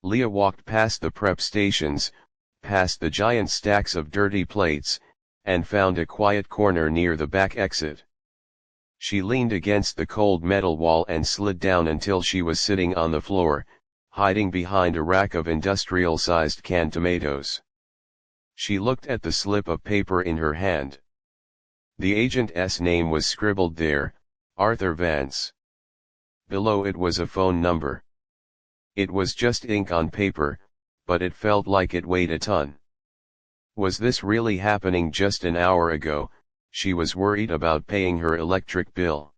S1: Leah walked past the prep stations, past the giant stacks of dirty plates, and found a quiet corner near the back exit. She leaned against the cold metal wall and slid down until she was sitting on the floor, hiding behind a rack of industrial-sized canned tomatoes. She looked at the slip of paper in her hand. The agent's name was scribbled there, Arthur Vance. Below it was a phone number. It was just ink on paper, but it felt like it weighed a ton. Was this really happening? Just an hour ago, she was worried about paying her electric bill.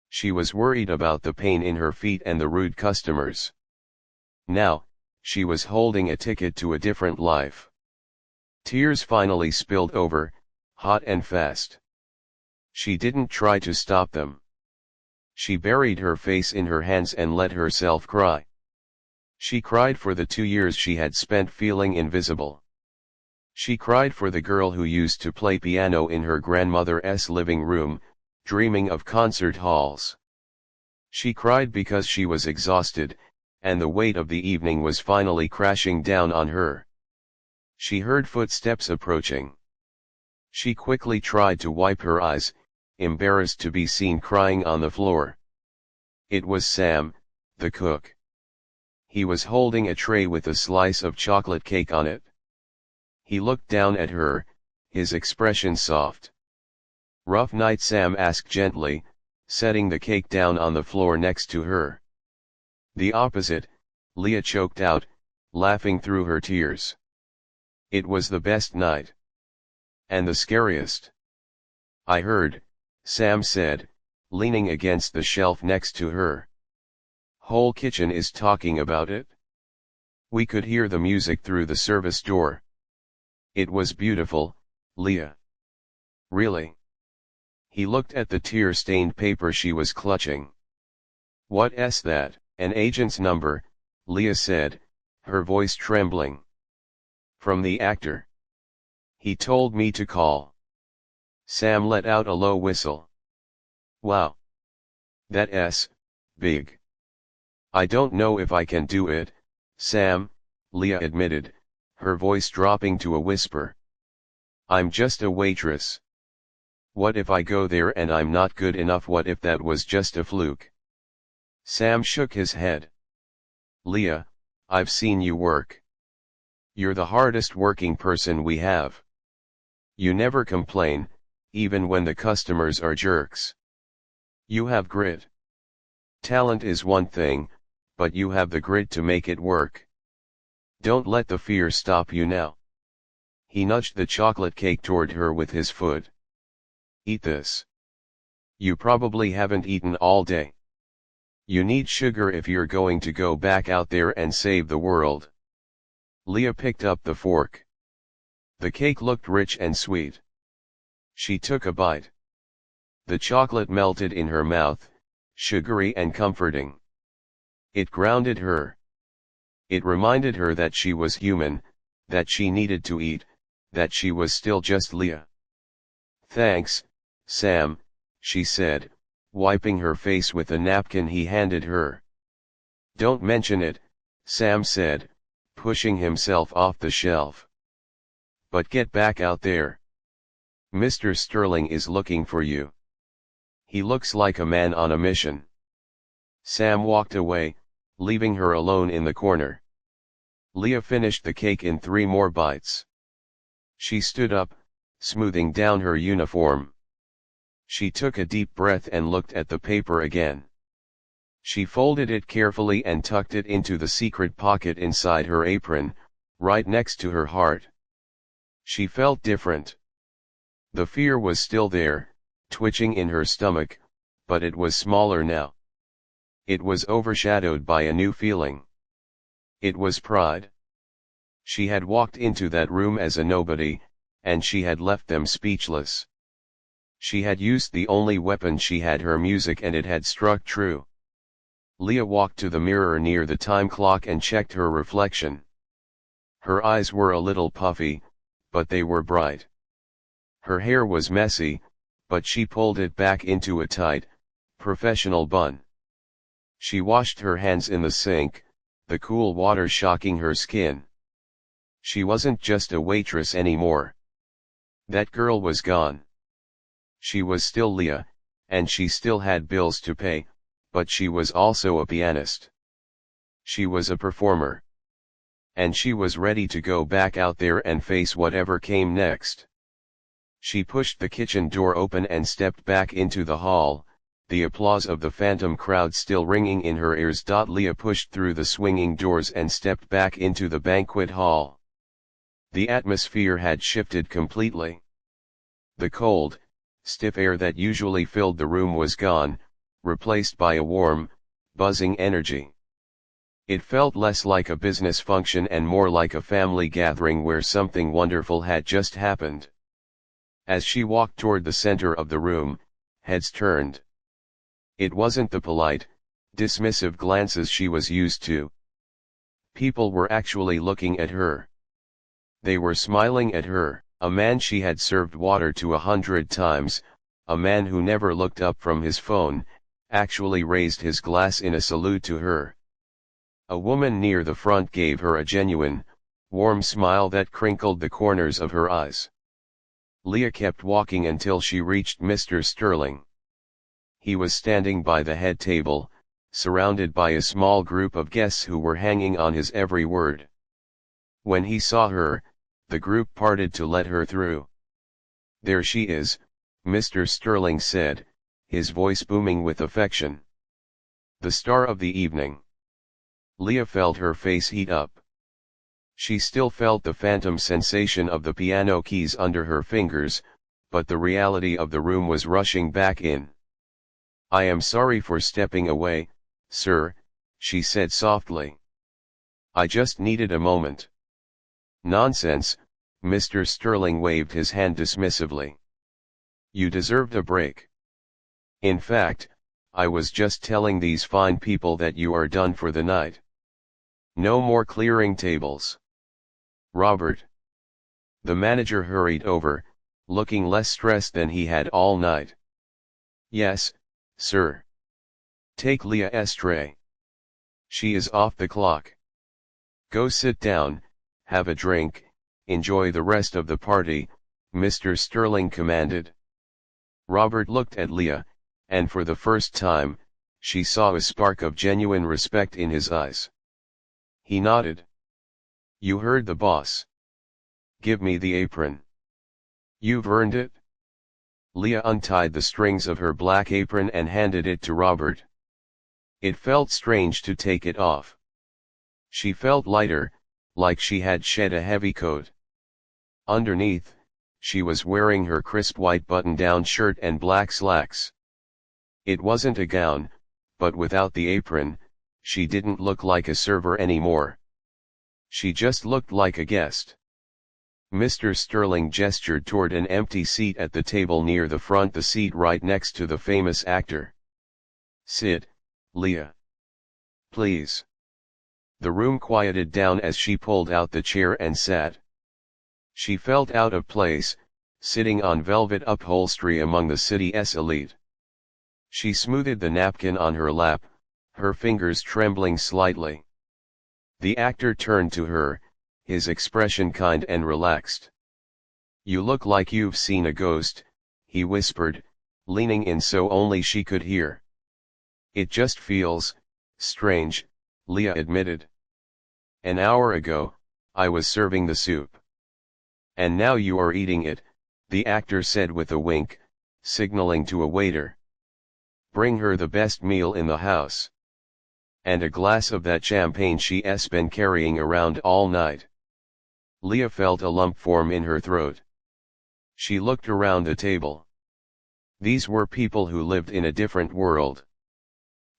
S1: She was worried about the pain in her feet and the rude customers. Now, she was holding a ticket to a different life. Tears finally spilled over, hot and fast. She didn't try to stop them. She buried her face in her hands and let herself cry. She cried for the 2 years she had spent feeling invisible. She cried for the girl who used to play piano in her grandmother's living room, dreaming of concert halls. She cried because she was exhausted, and the weight of the evening was finally crashing down on her. She heard footsteps approaching. She quickly tried to wipe her eyes, embarrassed to be seen crying on the floor. It was Sam, the cook. He was holding a tray with a slice of chocolate cake on it. He looked down at her, his expression soft. "Rough night?" Sam asked gently, setting the cake down on the floor next to her. "The opposite," Leah choked out, laughing through her tears. "It was the best night. And the scariest." "I heard," Sam said, leaning against the shelf next to her. "Whole kitchen is talking about it. We could hear the music through the service door." "It was beautiful, Leah." "Really?" He looked at the tear-stained paper she was clutching. "What's that?" "An agent's number," Leah said, her voice trembling. "From the actor. He told me to call." Sam let out a low whistle. "Wow. That's big. I don't know if I can do it, Sam," Leah admitted, her voice dropping to a whisper. "I'm just a waitress. What if I go there and I'm not good enough? What if that was just a fluke?" Sam shook his head. "Leah, I've seen you work. You're the hardest working person we have. You never complain, even when the customers are jerks. You have grit. Talent is one thing, but you have the grit to make it work. Don't let the fear stop you now." He nudged the chocolate cake toward her with his foot. Eat this. You probably haven't eaten all day. You need sugar if you're going to go back out there and save the world. Leah picked up the fork. The cake looked rich and sweet. She took a bite. The chocolate melted in her mouth, sugary and comforting. It grounded her. It reminded her that she was human, that she needed to eat, that she was still just Leah. Thanks, Sam, she said, wiping her face with a napkin he handed her. Don't mention it, Sam said, pushing himself off the shelf. But get back out there. Mr. Sterling is looking for you. He looks like a man on a mission. Sam walked away, leaving her alone in the corner. Leah finished the cake in 3 more bites. She stood up, smoothing down her uniform. She took a deep breath and looked at the paper again. She folded it carefully and tucked it into the secret pocket inside her apron, right next to her heart. She felt different. The fear was still there, twitching in her stomach, but it was smaller now. It was overshadowed by a new feeling. It was pride. She had walked into that room as a nobody, and she had left them speechless. She had used the only weapon she had, her music, and it had struck true. Leah walked to the mirror near the time clock and checked her reflection. Her eyes were a little puffy, but they were bright. Her hair was messy, but she pulled it back into a tight, professional bun. She washed her hands in the sink, the cool water shocking her skin. She wasn't just a waitress anymore. That girl was gone. She was still Leah, and she still had bills to pay, but she was also a pianist. She was a performer. And she was ready to go back out there and face whatever came next. She pushed the kitchen door open and stepped back into the hall, the applause of the phantom crowd still ringing in her ears. Leah pushed through the swinging doors and stepped back into the banquet hall. The atmosphere had shifted completely. The cold, stiff air that usually filled the room was gone, replaced by a warm, buzzing energy. It felt less like a business function and more like a family gathering where something wonderful had just happened. As she walked toward the center of the room, heads turned. It wasn't the polite, dismissive glances she was used to. People were actually looking at her. They were smiling at her. A man she had served water to 100 times, a man who never looked up from his phone, actually raised his glass in a salute to her. A woman near the front gave her a genuine, warm smile that crinkled the corners of her eyes. Leah kept walking until she reached Mr. Sterling. He was standing by the head table, surrounded by a small group of guests who were hanging on his every word. When he saw her, the group parted to let her through. "There she is," Mr. Sterling said, his voice booming with affection. "The star of the evening." Leah felt her face heat up. She still felt the phantom sensation of the piano keys under her fingers, but the reality of the room was rushing back in. "I am sorry for stepping away, sir," she said softly. "I just needed a moment." "Nonsense," Mr. Sterling waved his hand dismissively. "You deserved a break. In fact, I was just telling these fine people that you are done for the night. No more clearing tables." "Robert." The manager hurried over, looking less stressed than he had all night. "Yes, sir." "Take Leah's tray. She is off the clock. Go sit down, have a drink, enjoy the rest of the party," Mr. Sterling commanded. Robert looked at Leah, and for the first time, she saw a spark of genuine respect in his eyes. He nodded. "You heard the boss. Give me the apron." "You've earned it." Leah untied the strings of her black apron and handed it to Robert. It felt strange to take it off. She felt lighter, like she had shed a heavy coat. Underneath, she was wearing her crisp white button-down shirt and black slacks. It wasn't a gown, but without the apron, she didn't look like a server anymore. She just looked like a guest. Mr. Sterling gestured toward an empty seat at the table near the front, the seat right next to the famous actor. "Sit, Leah. Please." The room quieted down as she pulled out the chair and sat. She felt out of place, sitting on velvet upholstery among the city's elite. She smoothed the napkin on her lap, her fingers trembling slightly. The actor turned to her, his expression kind and relaxed. "You look like you've seen a ghost," he whispered, leaning in so only she could hear. "It just feels strange," Leah admitted. "An hour ago, I was serving the soup. And now you are eating it," the actor said with a wink, signaling to a waiter. "Bring her the best meal in the house. And a glass of that champagne she's been carrying around all night." Leah felt a lump form in her throat. She looked around the table. These were people who lived in a different world.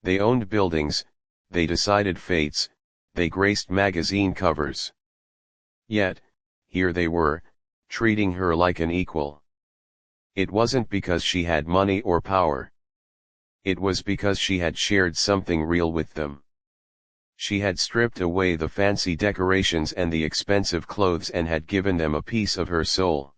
S1: They owned buildings, they decided fates, they graced magazine covers. Yet, here they were, treating her like an equal. It wasn't because she had money or power. It was because she had shared something real with them. She had stripped away the fancy decorations and the expensive clothes and had given them a piece of her soul.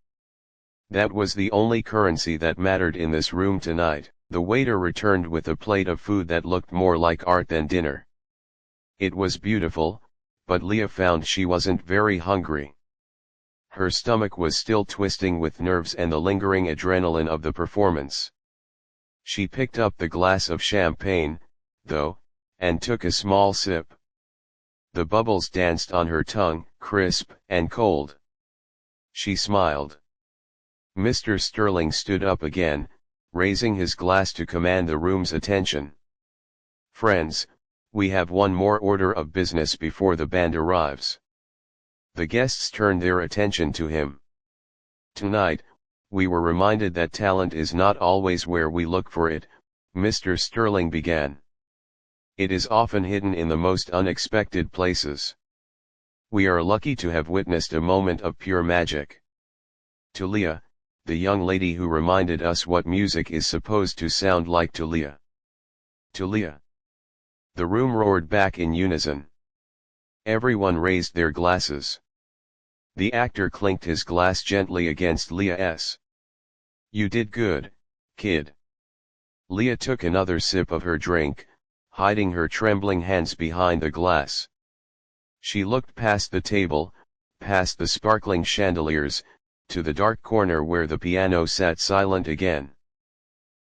S1: That was the only currency that mattered in this room tonight. The waiter returned with a plate of food that looked more like art than dinner. It was beautiful, but Leah found she wasn't very hungry. Her stomach was still twisting with nerves and the lingering adrenaline of the performance. She picked up the glass of champagne, though, and took a small sip. The bubbles danced on her tongue, crisp and cold. She smiled. Mr. Sterling stood up again, raising his glass to command the room's attention. "Friends, we have one more order of business before the band arrives." The guests turned their attention to him. "Tonight, we were reminded that talent is not always where we look for it," Mr. Sterling began. "It is often hidden in the most unexpected places. We are lucky to have witnessed a moment of pure magic." To Leah, the young lady who reminded us what music is supposed to sound like to Leah. To Leah. The room roared back in unison. Everyone raised their glasses. The actor clinked his glass gently against Leah's. "You did good, kid." Leah took another sip of her drink, hiding her trembling hands behind the glass. She looked past the table, past the sparkling chandeliers, to the dark corner where the piano sat silent again.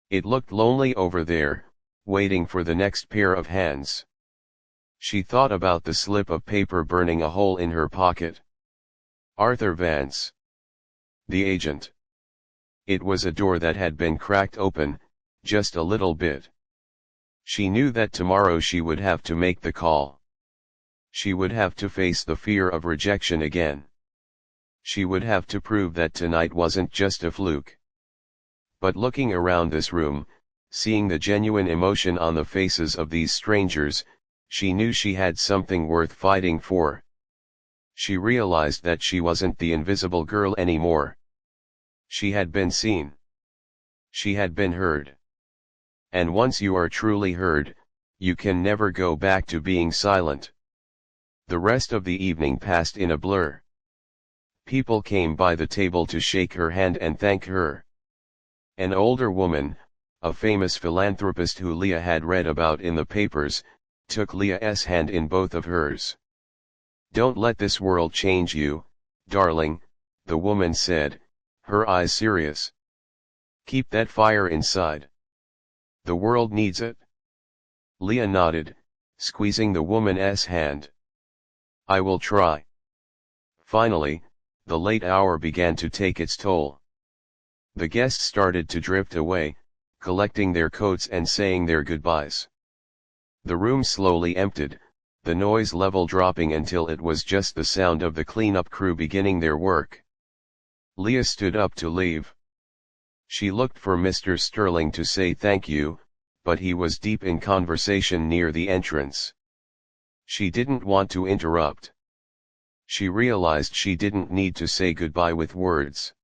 S1: It looked lonely over there, waiting for the next pair of hands. She thought about the slip of paper burning a hole in her pocket. Arthur Vance. The agent. It was a door that had been cracked open, just a little bit. She knew that tomorrow she would have to make the call. She would have to face the fear of rejection again. She would have to prove that tonight wasn't just a fluke. But looking around this room, seeing the genuine emotion on the faces of these strangers, she knew she had something worth fighting for. She realized that she wasn't the invisible girl anymore. She had been seen. She had been heard. And once you are truly heard, you can never go back to being silent. The rest of the evening passed in a blur. People came by the table to shake her hand and thank her. An older woman, a famous philanthropist who Leah had read about in the papers, took Leah's hand in both of hers. "Don't let this world change you, darling," the woman said, her eyes serious. "Keep that fire inside. The world needs it." Leah nodded, squeezing the woman's hand. "I will try." Finally, the late hour began to take its toll. The guests started to drift away, collecting their coats and saying their goodbyes. The room slowly emptied, the noise level dropping until it was just the sound of the cleanup crew beginning their work. Leah stood up to leave. She looked for Mr. Sterling to say thank you, but he was deep in conversation near the entrance. She didn't want to interrupt. She realized she didn't need to say goodbye with words.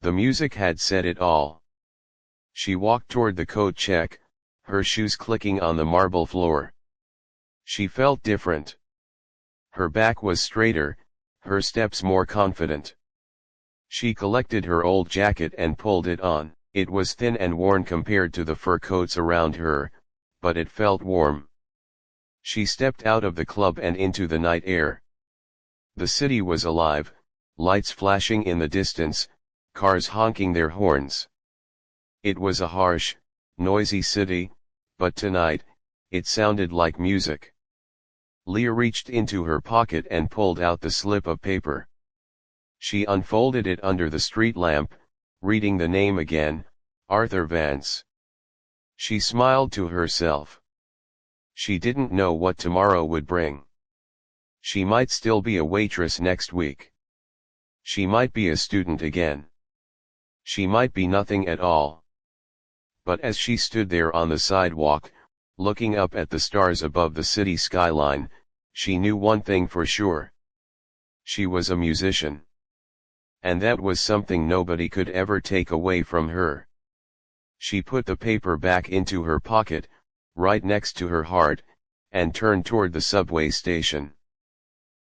S1: The music had said it all. She walked toward the coat check, her shoes clicking on the marble floor. She felt different. Her back was straighter, her steps more confident. She collected her old jacket and pulled it on. It was thin and worn compared to the fur coats around her, but it felt warm. She stepped out of the club and into the night air. The city was alive, lights flashing in the distance, cars honking their horns. It was a harsh, noisy city, but tonight, it sounded like music. Leah reached into her pocket and pulled out the slip of paper. She unfolded it under the street lamp, reading the name again, Arthur Vance. She smiled to herself. She didn't know what tomorrow would bring. She might still be a waitress next week. She might be a student again. She might be nothing at all. But as she stood there on the sidewalk, looking up at the stars above the city skyline, she knew one thing for sure. She was a musician. And that was something nobody could ever take away from her. She put the paper back into her pocket, right next to her heart, and turned toward the subway station.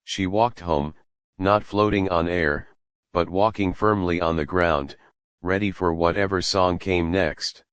S1: She walked home, not floating on air, but walking firmly on the ground, ready for whatever song came next.